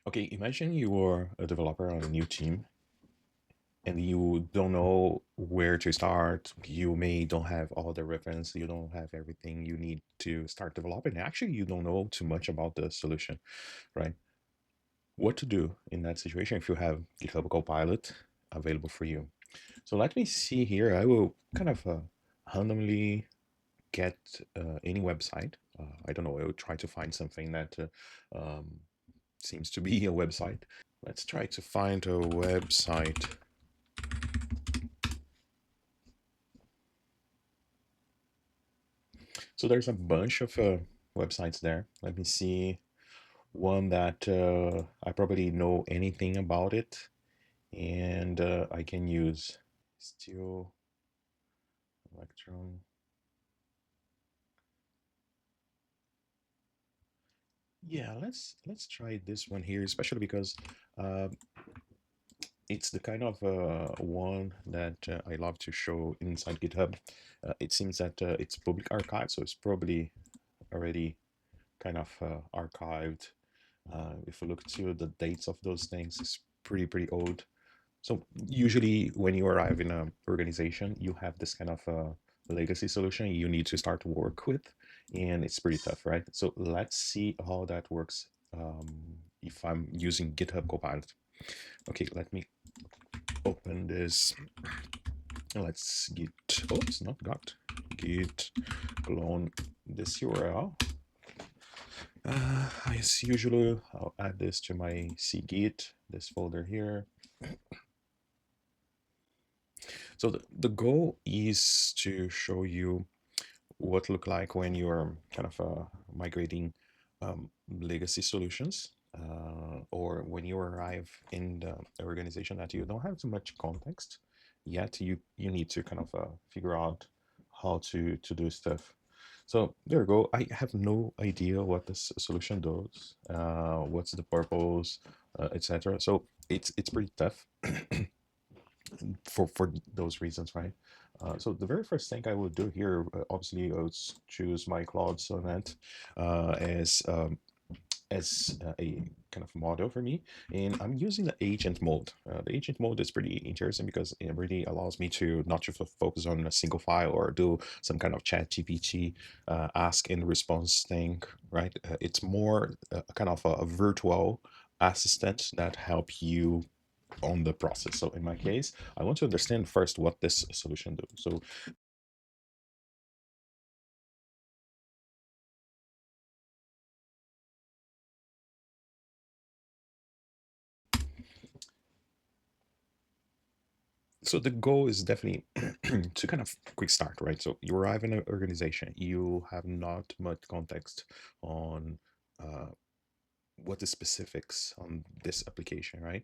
Okay, imagine you're a developer on a new team and you don't know where to start. You may don't have all the reference, you don't have everything you need to start developing. Actually, you don't know too much about the solution, right? What to do in that situation if you have GitHub Copilot available for you. So let me see here. I will kind of randomly get any website. I don't know. I will try to find something that seems to be a website. Let's try to find a website. So there's a bunch of websites there. Let me see one that I probably know anything about it and I can use. Steel Electron. Yeah, let's try this one here, especially because uh, it's the kind of one that I love to show inside GitHub. It seems that it's public archive, so it's probably already kind of archived. If you look to the dates of those things, it's pretty old. So usually when you arrive in an organization, you have this kind of legacy solution you need to start to work with, and it's pretty tough, right? So let's see how that works if I'm using GitHub Copilot. Okay, let me open this. Let's git, oops, not got, git clone this URL. As usual, I'll add this to my cgit, this folder here. So the goal is to show you what look like when you're kind of migrating legacy solutions or when you arrive in the organization that you don't have too much context yet. You need to kind of figure out how to do stuff. So there you go. I have no idea what this solution does, what's the purpose, etc. So it's pretty tough for those reasons, right? So the very first thing I would do here, obviously, I would choose my Claude Sonnet as a kind of model for me, and I'm using the agent mode. The agent mode is pretty interesting because it really allows me to not just focus on a single file or do some kind of chat GPT ask and response thing, right? It's more kind of a virtual assistant that help you on the process. So in my case, I want to understand first what this solution do. So the goal is definitely to kind of quick start, right? So you arrive in an organization, you have not much context on what the specifics on this application, right?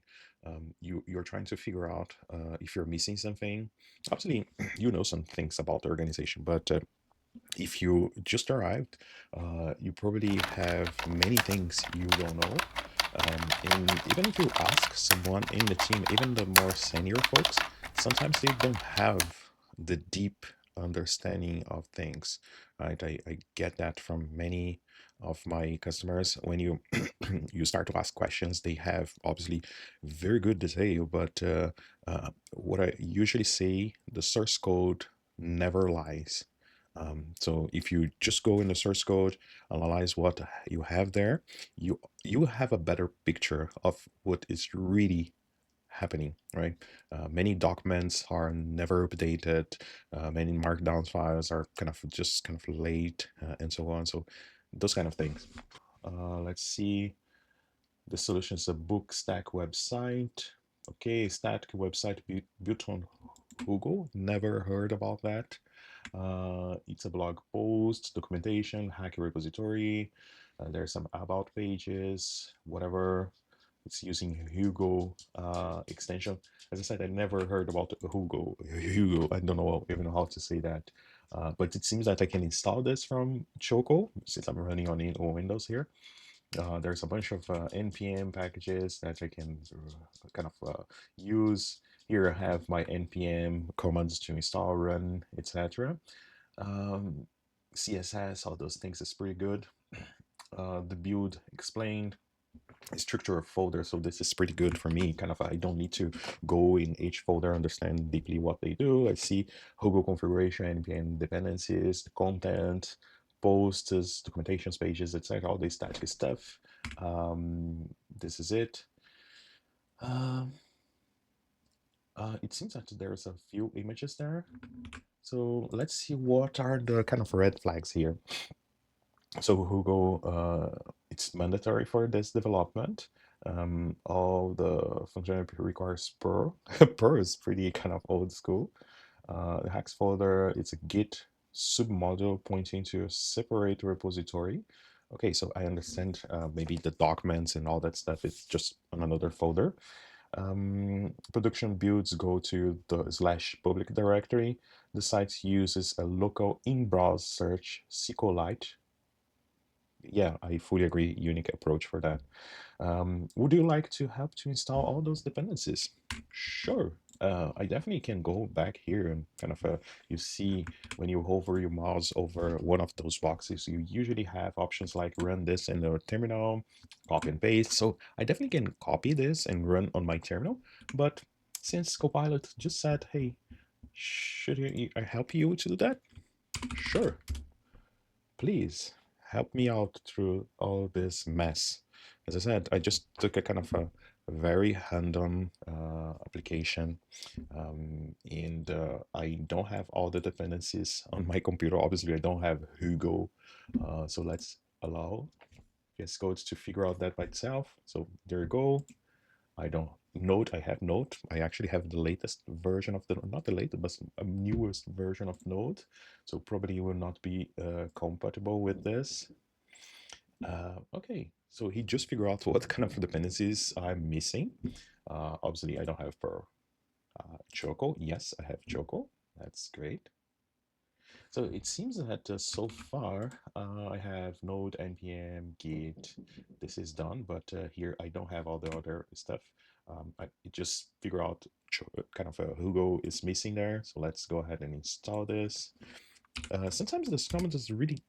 You're trying to figure out if you're missing something. Obviously, you know some things about the organization, but if you just arrived, you probably have many things you don't know. And even if you ask someone in the team, even the more senior folks, sometimes they don't have the deep understanding of things, right? I get that from many of my customers. When you you start to ask questions, they have obviously very good detail, but what I usually say, the source code never lies. So if you just go in the source code, analyze what you have there, you have a better picture of what is really happening, right? Many documents are never updated. Many markdown files are kind of late, and so on. So those kind of things. Let's see. The solution is a book stack website. Okay, static website built on Google. Never heard about that. It's a blog post, documentation, hacker repository. There's some about pages, whatever. It's using Hugo extension. As I said, I never heard about Hugo. Hugo, I don't know even know how to say that. But it seems that I can install this from Choco since I'm running on Windows here. There's a bunch of npm packages that I can kind of use. Here I have my npm commands to install, run, etc. Um, CSS, all those things is pretty good. The build explained. structure of folder. So this is pretty good for me. Kind of, I don't need to go in each folder, understand deeply what they do. I see Hugo configuration, npm dependencies, the content, posts, documentations pages, etc. All this static stuff. This is it. Um, it seems that there's a few images there. So let's see what are the kind of red flags here. So Hugo, it's mandatory for this development. All the functionality requires Perl. Perl is pretty kind of old school. The hacks folder, it's a Git submodule pointing to a separate repository. Okay, so I understand maybe the documents and all that stuff is just on another folder. Production builds go to the slash public directory. The site uses a local in-browse search SQLite. Yeah, I fully agree. Unique approach for that. Would you like to help to install all those dependencies? Sure. I definitely can go back here and kind of, you see when you hover your mouse over one of those boxes, you usually have options like run this in the terminal, copy and paste. So I definitely can copy this and run on my terminal. But since Copilot just said, hey, should I help you to do that? Sure. Please help me out through all this mess. As I said, I just took a kind of a very hand-on application, and I don't have all the dependencies on my computer. Obviously, I don't have Hugo, so let's allow VS Code to figure out that by itself. So there you go. I don't Node. I have Node. I actually have the latest version of the, not the latest, but a newest version of Node. So probably will not be compatible with this. Okay, so he just figured out what kind of dependencies I'm missing. Obviously, I don't have per Choco. Yes, I have Choco. That's great. So it seems that so far I have Node, npm, Git. This is done, but here I don't have all the other stuff. It just figure out kind of a Hugo is missing there. So let's go ahead and install this. Sometimes this command is really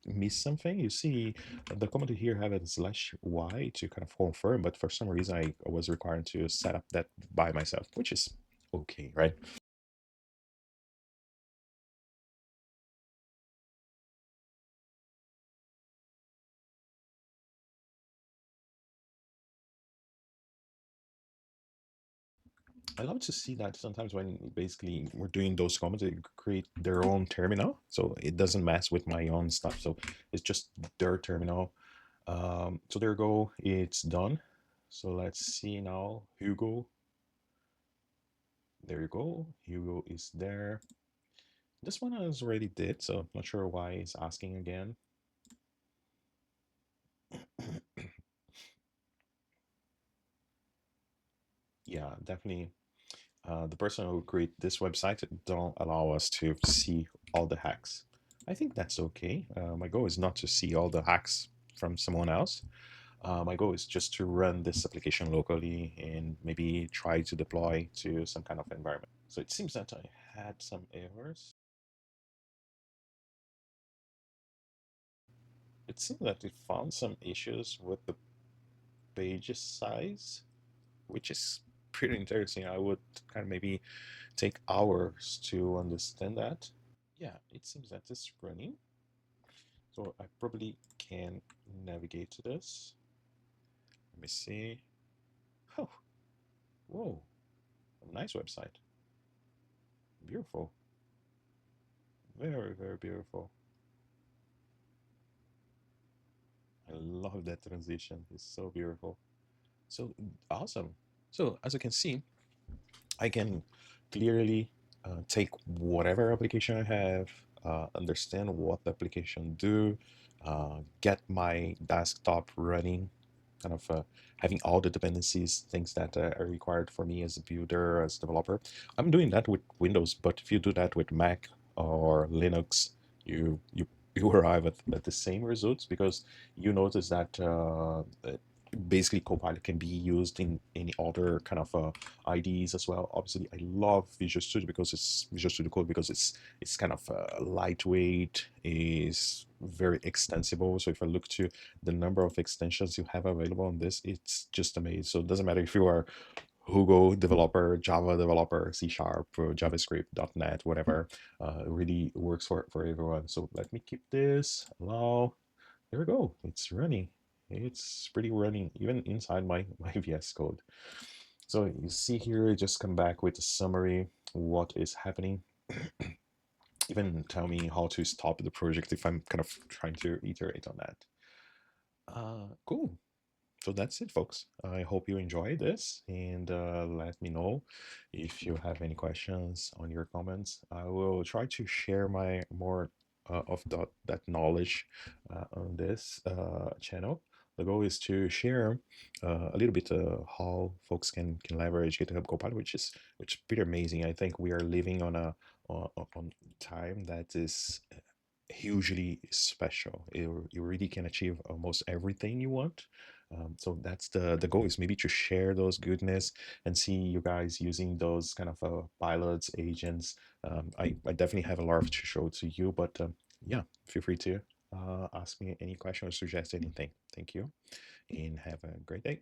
miss something. You see the command here have a slash y to kind of confirm, but for some reason I was required to set up that by myself, which is okay, right? I love to see that sometimes when basically we're doing those comments, they create their own terminal, so it doesn't mess with my own stuff. So it's just their terminal. So there you go, it's done. So let's see now, Hugo. There you go, Hugo is there. This one I was already did, so not sure why it's asking again. Yeah, definitely. The person who create this website don't allow us to see all the hacks. I think that's okay. My goal is not to see all the hacks from someone else. My goal is just to run this application locally and maybe try to deploy to some kind of environment. So it seems that I had some errors. It seems that we found some issues with the page size, which is pretty interesting. I would kind of maybe take hours to understand that. Yeah, it seems that it's running. So I probably can navigate to this. Let me see. Oh, whoa, a nice website. Beautiful. Very, very beautiful. I love that transition. It's so beautiful. So awesome. So as you can see, I can clearly take whatever application I have, understand what the application do, get my desktop running, kind of having all the dependencies, things that are required for me as a builder, as a developer. I'm doing that with Windows, but if you do that with Mac or Linux, you you arrive at the same results because you notice that basically Copilot can be used in any other kind of IDEs as well. Obviously, I love Visual Studio because it's Visual Studio Code because it's kind of lightweight, is very extensible. So if I look to the number of extensions you have available on this, it's just amazing. So it doesn't matter if you are Hugo developer, Java developer, C Sharp, JavaScript, .NET, whatever. It really works for everyone. So let me keep this allow. There we go. It's running. It's pretty running even inside my VS Code. So you see here, just come back with a summary, what is happening. Even tell me how to stop the project if I'm kind of trying to iterate on that. Cool. So that's it, folks. I hope you enjoy this, and let me know if you have any questions on your comments. I will try to share my more of that knowledge on this channel. The goal is to share a little bit how folks can leverage GitHub Copilot, which is pretty amazing. I think we are living on a on time that is hugely special. You really can achieve almost everything you want. So that's the goal, is maybe to share those goodness and see you guys using those kind of pilots, agents. I definitely have a lot to show to you, but yeah, feel free to ask me any question or suggest anything. Thank you and have a great day.